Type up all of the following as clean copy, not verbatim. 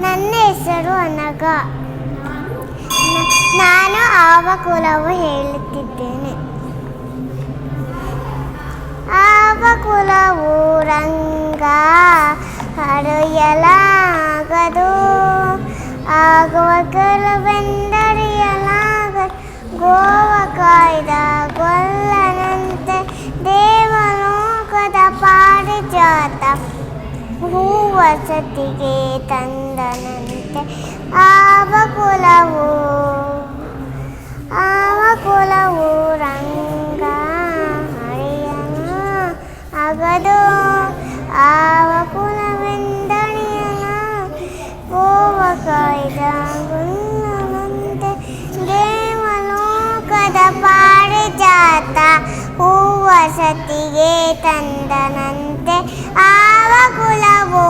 ನನ್ನ ಹೆಸರು ಅನಘ. ನಾನು ಆವ ಕುಲವು ಹೇಳುತ್ತಿದ್ದೇನೆ. ಆವ ಕುಲವು ರಂಗ ಹರೆಯಲಾಗದು, ಆಗುವ ಕೆಲವೆಂದರಿಯಲಾಗದು. ಗೋವ ಕಾಯ್ದ ಗೊಲ್ಲನಂತೆ ದೇವಲೋಕದ ಪಾರಿಜಾತ, ಹೂವ ಸತಿಗೆ ತಂದನಂತೆ ಆವ ಕುಲವು ರಂಗ ಹರಿಯನ ಆಗದು, ಆವ ಕುಲವೆಂದಣಿಯನ ಗೋವ ಕಾಯ್ದ ಗೊಲ್ಲನಂತೆ ದೇವಲೋಕದ ಪಾರಿಜಾತ, ಹೂವ ಸತಿಗೆ ತಂದನಂತೆ ಆವ ಕುಲವು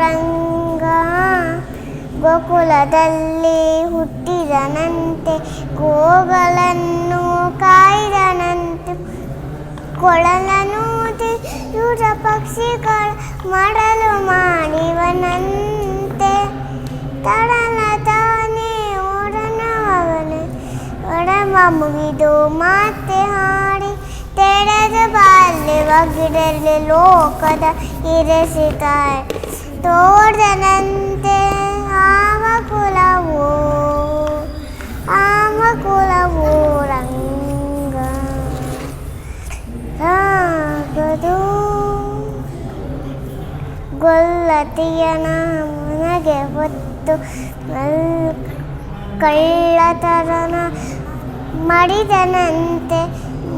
ರಂಗ. ಗೋಕುಲದಲ್ಲಿ ಹುಟ್ಟಿದನಂತೆ, ಗೋಗಳನ್ನು ಕಾಯ್ದನಂತೆ, ಕೊಳಲನೂದಿ ಯುರ ಪಕ್ಷಿಗಳ ಮಡಲು ಮಾಡಿವನಂತೆ. ತಡಲ ತಾನೇ ಒಡಮ ಮುಗಿದು ಮತ್ತೆ ಹಾಡಿ, ತೆರೆದ ಬಾಲ್ಯವ ಗಿಡಲಿ ಲೋಕದ ಇರಿಸಿದ್ದಾರೆ ತೋರ್ದನಂತೆ ಆವ ಕುಲವು ರಂಗ ಆಗದು. ಗೊಲ್ಲತಿಯನ ಮನೆಗೆ ಹೊತ್ತು ಕಳ್ಳತರನ ಮಡಿದನಂತೆ,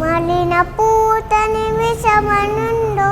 ಮಲಿನ ಪೂತ ನಿಮಿಷವನ್ನುಂಡು